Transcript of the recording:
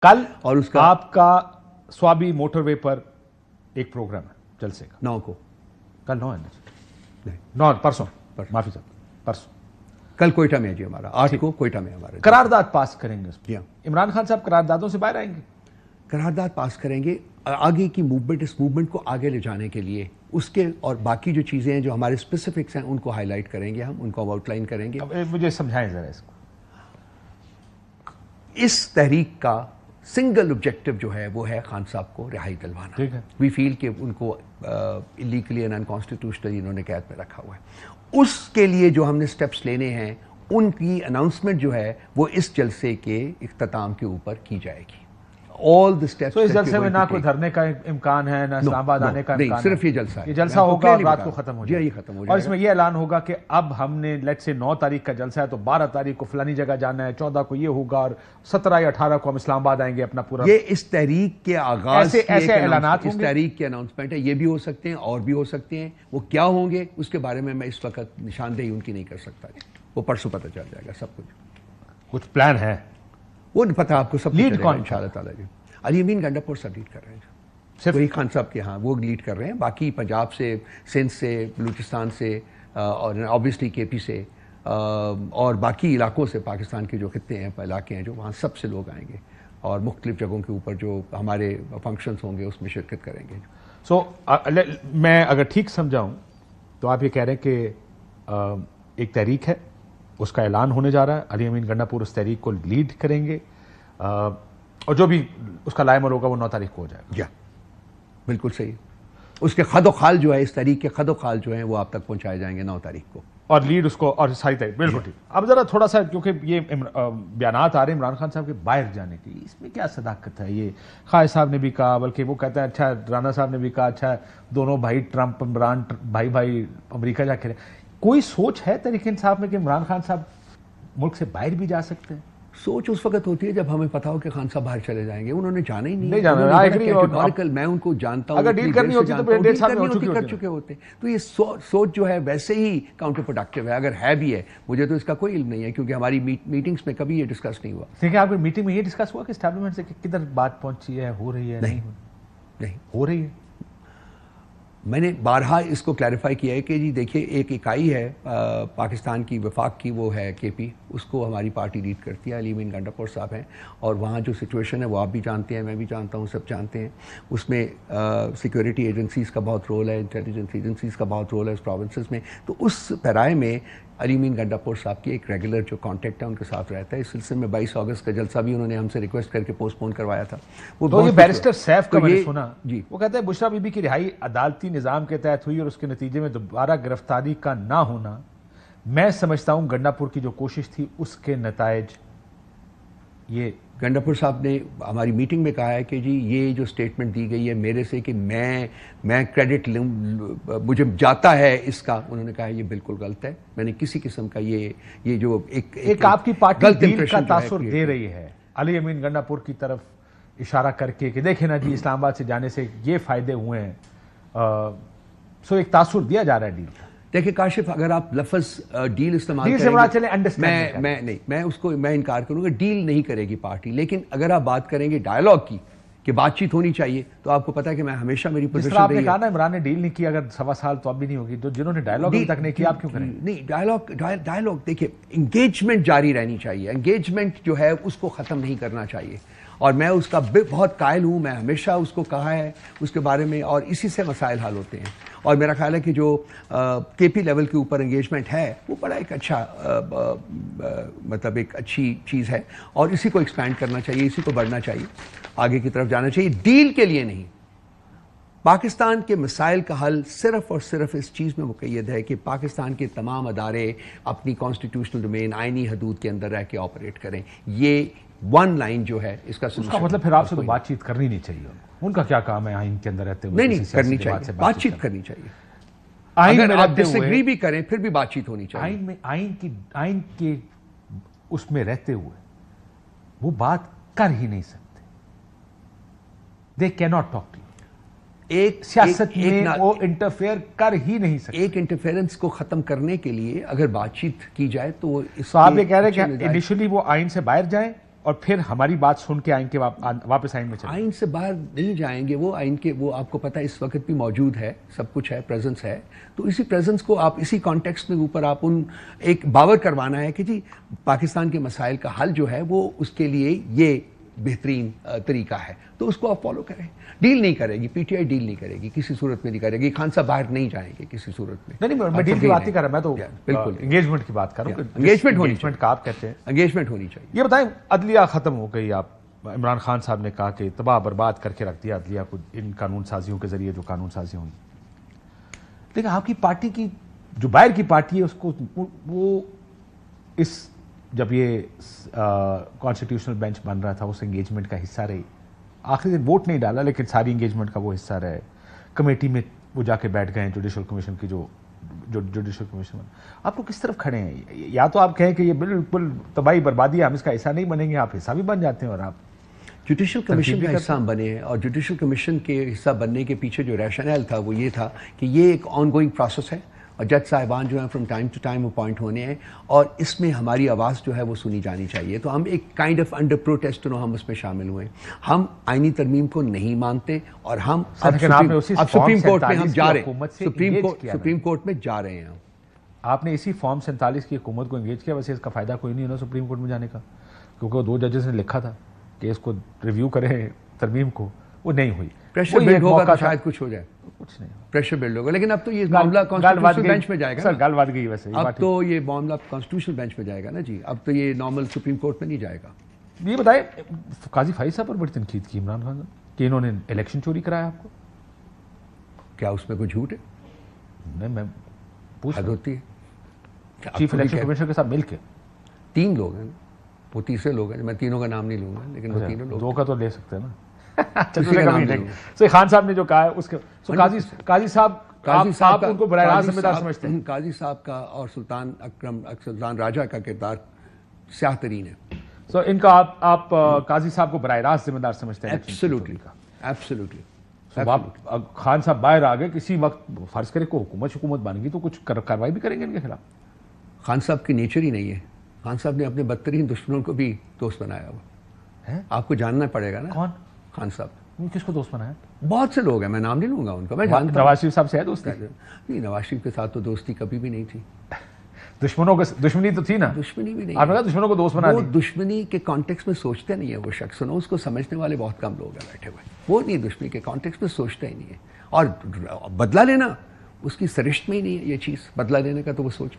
کل اور اس کا آپ کا سوابی موٹر وے پر ایک پروگرام ہے جلسے کا 9 کو. کل 9 ہے نا؟ پرسوں معافی صاحب پرسوں. کل کوئٹہ میں ہے جی ہمارا 8 کو کوئٹہ میں ہمارا قرارداد پاس کریں گے اس جی. عمران خان صاحب قراردادوں سے باہر آئیں گے؟ قرارداد پاس کریں گے آگے کی موومنٹ، اس موومنٹ کو آگے لے جانے کے لیے. اس کے اور باقی جو چیزیں ہیں جو ہمارے اسپیسیفکس ہیں ان کو ہائی لائٹ کریں گے، ہم ان کو آؤٹ لائن کریں گے. مجھے سمجھائیں ذرا اس کو. اس تحریک کا سنگل آبجیکٹو جو ہے وہ ہے خان صاحب کو رہائی دلوانا. وی فیل کہ ان کو الیگلی اینڈ انکانسٹیٹیوشنلی انہوں نے قید میں رکھا ہوا ہے. اس کے لیے جو ہم نے سٹیپس لینے ہیں ان کی اناؤنسمنٹ جو ہے وہ اس جلسے کے اختتام کے اوپر کی جائے گی. آل دی سٹیپس. تو اس جلسے میں نہ کوئی دھرنے کا امکان ہے، نہ اسلام آباد آنے کا امکان ہے؟ صرف یہ جلسہ ہے. یہ جلسہ ہوگا اور رات کو ختم ہو جائے جائے گا. ختم ہو جائے اور اس میں یہ اعلان ہوگا کہ اب ہم نے لیٹ سے 9 تاریخ کا جلسہ ہے تو 12 تاریخ کو فلانی جگہ جانا ہے، 14 کو یہ ہوگا اور 17 یا 18 کو ہم اسلام آباد آئیں گے. اپنا پورا یہ اس تحریک کے آغاز ایسے اعلانات ہوں اس گے. تحریک کے اناؤنسمنٹ ہے. یہ بھی ہو سکتے ہیں اور بھی ہو سکتے ہیں. وہ کیا ہوں گے اس کے بارے میں اس وقت نشاندہی ان کی نہیں کر سکتا. وہ پرسوں پتہ چل جائے گا سب کچھ پلان ہے وہ پتہ آپ کو سب لیڈ کون انشاءاللہ تعالیٰ جی. علی امین گنڈاپور صاحب لیڈ کر رہے ہیں. صرف وہی خان صاحب کے ہاں وہ لیڈ کر رہے ہیں. باقی پنجاب سے، سندھ سے، بلوچستان سے اور آبویسلی کے پی سے اور باقی علاقوں سے، پاکستان کے جو خطے ہیں علاقے ہیں جو وہاں سب سے لوگ آئیں گے اور مختلف جگہوں کے اوپر جو ہمارے فنکشنز ہوں گے اس میں شرکت کریں گے. سو میں اگر ٹھیک سمجھاؤں تو آپ یہ کہہ رہے ہیں کہ ایک تحریک ہے، اس کا اعلان ہونے جا رہا ہے. علی امین گنڈاپور اس تحریک کو لیڈ کریں گے اور جو بھی اس کا لائمر ہوگا وہ 9 تاریخ کو ہو جائے گا. بالکل صحیح. اس کے خد و خال جو ہے، اس تحریک کے خد و خال جو ہیں وہ آپ تک پہنچائے جائیں گے 9 تاریخ کو. اور لیڈ اس کو اور ساری تحریک. بالکل ٹھیک. اب ذرا تھوڑا سا کیونکہ یہ بیانات آ رہے ہیں عمران خان صاحب کے باہر جانے کی، اس میں کیا صداقت ہے؟ یہ خواجہ صاحب نے بھی کہا، بلکہ وہ کہتا ہے اچھا رانا صاحب نے بھی کہا اچھا دونوں بھائی ٹرمپ عمران بھائی امریکہ جا کے رہے. کوئی سوچ ہے تحریک انصاف میں کہ عمران خان صاحب ملک سے باہر بھی جا سکتے ہیں؟ سوچ اس وقت ہوتی ہے جب ہمیں پتا ہو کہ خان صاحب باہر چلے جائیں گے. انہوں نے جانا ہی نہیں جانا. میں ان کو جانتا ہوں. اگر ڈیل کرنی ہوتی تو پھر 1.5 سال میں کر چکے ہوتے. تو یہ سوچ جو ہے ویسے ہی کاؤنٹر پروڈکٹیو ہے. اگر ہے بھی ہے مجھے تو اس کا کوئی علم نہیں ہے کیونکہ ہماری میٹنگز میں کبھی یہ ڈسکس نہیں ہوا. دیکھیں آپ کی میٹنگ میں یہ ڈسکس ہوا کہ اسٹیبلشمنٹ سے کدھر بات پہنچی ہے، ہو رہی ہے نہیں ہو رہی ہے؟ میں نے بارہا اس کو کلیریفائی کیا ہے کہ جی دیکھیے ایک اکائی ہے پاکستان کی وفاق کی، وہ ہے کے پی. اس کو ہماری پارٹی لیڈ کرتی ہے. علی امین گنڈاپور صاحب ہیں اور وہاں جو سچویشن ہے وہ آپ بھی جانتے ہیں، میں بھی جانتا ہوں، سب جانتے ہیں. اس میں سیکیورٹی ایجنسیز کا بہت رول ہے، انٹیلیجنس ایجنسیز کا بہت رول ہے اس پروونسز میں. تو اس پیرائے میں علی امین گنڈاپور صاحب کی ایک ریگولر جو کانٹیکٹ ہے ان کے ساتھ رہتا ہے. اس سلسلے میں 22 اگست کا جلسہ بھی انہوں نے ہم سے ریکویسٹ کر کے پوسٹ پون کروایا تھا. وہ یہ بیرسٹر سیف کا میں نے سنا جی وہ کہتا ہے بشرا بی بی کی رہائی عدالتی نظام کے تحت ہوئی اور اس کے نتیجے میں دوبارہ گرفتاری کا نہ ہونا، میں سمجھتا ہوں گنڈاپور کی جو کوشش تھی اس کے نتائج. یہ گنڈاپور صاحب نے ہماری میٹنگ میں کہا ہے کہ جی یہ جو سٹیٹمنٹ دی گئی ہے میرے سے کہ میں کریڈٹ لوں، مجھے جاتا ہے اس کا، انہوں نے کہا یہ بالکل غلط ہے. میں نے کسی قسم کا یہ جو ایک آپ کی پارٹی ڈیل کا تاثر دے رہی ہے علی امین گنڈاپور کی طرف اشارہ کر کے کہ دیکھیں نا جی اسلام آباد سے جانے سے یہ فائدے ہوئے ہیں. سو ایک تاثر دیا جا رہا ہے ڈیل کا. دیکھیں کاشف، اگر آپ لفظ ڈیل استعمال کریں گے میں انکار کروں گا. ڈیل نہیں کرے گی پارٹی، لیکن اگر آپ بات کریں گے ڈائیلاگ کی کہ بات چیت ہونی چاہیے تو آپ کو پتا ہے کہ میں ہمیشہ میری پوزیشن رہی ہے. آپ نے کہا نا عمران نے ڈیل نہیں کی، اگر 1.25 سال تو اب بھی نہیں ہوگی. تو جنہوں نے ڈائیلاگ ابھی تک نہیں کیا آپ کیوں کریں؟ نہیں ڈائیلاگ دیکھیے انگیجمنٹ جاری رہنی چاہیے. انگیجمنٹ جو ہے اس کو ختم نہیں کرنا چاہیے اور میں اس کا بہت قائل ہوں. میں ہمیشہ اس کو کہا ہے اس کے بارے میں اور اسی سے مسائل حل ہوتے ہیں. اور میرا خیال ہے کہ جو کے پی لیول کے اوپر انگیجمنٹ ہے وہ بڑا ایک اچھا مطلب ایک اچھی چیز ہے اور اسی کو ایکسپینڈ کرنا چاہیے، اسی کو بڑھنا چاہیے، آگے کی طرف جانا چاہیے. ڈیل کے لیے نہیں. پاکستان کے مسائل کا حل صرف اور صرف اس چیز میں مقید ہے کہ پاکستان کے تمام ادارے اپنی کانسٹیٹیوشنل ڈومین آئینی حدود کے اندر رہ کے آپریٹ کریں. یہ ون لائن جو ہے اس کا سلوشن. اس کا مطلب پھر آپ سے تو بات چیت کرنی نہیں چاہیے. ان کا کیا کام ہے آئین کے اندر رہتے ہوئے؟ نہیں کرنی چاہیے، بات چیت کرنی چاہیے. اگر آپ ڈس ایگری بھی کریں پھر بھی بات چیت ہونی چاہیے. آئین کے اس میں رہتے ہوئے وہ بات کر ہی نہیں سکتے. دے کی ناٹ ٹاک ٹو یو. ایک سیاست میں وہ انٹرفیئر کر ہی نہیں سکتے. ایک انٹرفیئرنس کو ختم کرنے کے لیے اگر بات چیت کی جائے تو آپ یہ کہہ رہے ہیں کہ انیشلی وہ آئین سے باہر جائیں اور پھر ہماری بات سن کے آئین کے واپس آئین میں چلیں؟ آئین سے باہر نہیں جائیں گے. وہ آئین کے وہ آپ کو پتہ ہے اس وقت بھی موجود ہے, سب کچھ ہے, پریزنس ہے. تو اسی پریزنس کو آپ اسی کانٹیکسٹ میں اوپر آپ ان ایک باور کروانا ہے کہ جی پاکستان کے مسائل کا حل جو ہے وہ اس کے لیے یہ بہترین طریقہ ہے, تو اس کو آپ فالو کریں. ڈیل نہیں کرے گی, پی ٹی آئی ڈیل نہیں کرے گی, کسی صورت میں نہیں کرے گی. خان صاحب باہر نہیں جائیں گے کسی صورت میں. نہیں میں ڈیل کی بات نہیں کر رہا, میں تو بالکل انگیجمنٹ کی بات کر رہا ہوں. انگیجمنٹ کا آپ کہتے ہیں انگیجمنٹ ہونی چاہیے. یہ بتائیں, عدلیہ ختم ہو گئی, آپ عمران خان صاحب نے کہا کہ تباہ برباد کر کے رکھ دیا عدلیہ کو ان قانون سازیوں کے ذریعے جو قانون سازی ہوئی. لیکن آپ کی پارٹی کی جو باہر کی پارٹی ہے اس کو وہ اس جب یہ کانسٹیٹیوشنل بینچ بن رہا تھا اس انگیجمنٹ کا حصہ رہی. آخری دن ووٹ نہیں ڈالا لیکن ساری انگیجمنٹ کا وہ حصہ رہے. کمیٹی میں وہ جا کے بیٹھ گئے ہیں, جوڈیشل کمیشن کی جو جوڈیشل کمیشن. آپ لوگ کس طرف کھڑے ہیں؟ یا تو آپ کہیں کہ یہ بالکل تباہی بربادی ہے, ہم اس کا حصہ نہیں بنیں گے, آپ حصہ بھی بن جااتے ہیں اور آپ جوڈیشل کمیشن کا حصہ بنے ہیں. اور جوڈیشل کمیشن کے حصہ بننے کے پیچھے جو ریشنل تھا وہ یہ تھا کہ یہ ایک آن گوئنگ پروسیس ہے اور جج صاحبان جو ہیں from time to time appoint ہونے ہیں اور اس میں ہماری آواز جو ہے وہ سنی جانی چاہیے. تو ہم ایک کائنڈ آف انڈر پروٹیسٹ ہم اس میں شامل ہوئے. ہم آئینی ترمیم کو نہیں مانتے اور ہم اب سپریم کورٹ میں ہم جا رہے ہیں, سپریم کورٹ میں جا رہے ہیں. آپ نے اسی فارم 47 کی حکومت کو انگیج کیا, ویسے اس کا فائدہ کوئی نہیں ہونا سپریم کورٹ میں جانے کا, کیونکہ وہ 2 ججز نے لکھا تھا کہ اس کو ریویو کریں ترمیم کو, وہ نہیں ہوئی. پریشر بلڈ ہوگا تو شاید کچھ ہو جائے, کچھ نہیں پریشر بلڈ ہوگا. لیکن اب تو یہ معاملہ کانسٹیٹیوشنل بینچ میں جائے گا. سر گال بات گئی ویسے, اب تو یہ معاملہ کانسٹیٹیوشنل بینچ میں جائے گا نا جی. اب تو یہ نارمل سپریم کورٹ میں نہیں جائے گا. یہ بتائیں, قاضی فائز صاحب پر بڑی تنقید کی عمران خان کہ انہوں نے الیکشن چوری کرایا آپ کو. کیا اس میں کوئی جھوٹ ہے؟ میں پوچھ حد ہوتی ہے. چیف الیکشن کمیشنر کے ساتھ مل کے 3 لوگ ہیں, وہ تیسرے لوگ ہیں, میں تینوں کا نام نہیں لوں گا لیکن وہ تینوں لوگ. 2 کا تو لے سکتے ہیں نا. خان صاحب نے جو کہا ہے اس کے قاضی صاحب آپ ان کو براہ راست ذمہ دار سمجھتے ہیں؟ قاضی صاحب کا اور سلطان اکرم سلطان راجہ کا کردار سیاہ ترین ہے. سو ان کا آپ قاضی صاحب کو براہ راست ذمہ دار سمجھتے ہیں؟ ایبسلیوٹلی. خان صاحب باہر آ گئے, کسی وقت فرض کرے کو حکومت بن گئی تو کچھ کارروائی بھی کریں گے ان کے خلاف؟ خان صاحب کی نیچر ہی نہیں ہے. خان صاحب نے اپنے بدترین دشمنوں کو بھی دوست بنایا ہوا ہے. آپ کو جاننا پڑے گا نا. کون؟ خان صاحب. کس کو دوست بنایا؟ بہت سے لوگ ہیں, میں نام نہیں لوں گا ان کا. میں جانتا ہوں نواز شریف صاحب سے ہے دوستی؟ نہیں, نواز شریف کے ساتھ تو دوستی کبھی بھی نہیں تھی. دشمنی تو تھی نا. دشمنی بھی نہیں. آپ نے کہا دشمنوں کو دوست بنا. وہ دشمنی کے کانٹیکس میں سوچتے نہیں ہے وہ شخص, اس کو سمجھنے والے بہت کم لوگ ہیں بیٹھے ہوئے. وہ نہیں, دشمنی کے کانٹیکس میں سوچتا ہی نہیں ہے. اور بدلہ لینا اس کی سرشت میں ہی نہیں ہے یہ چیز, بدلہ لینے کا تو وہ سوچ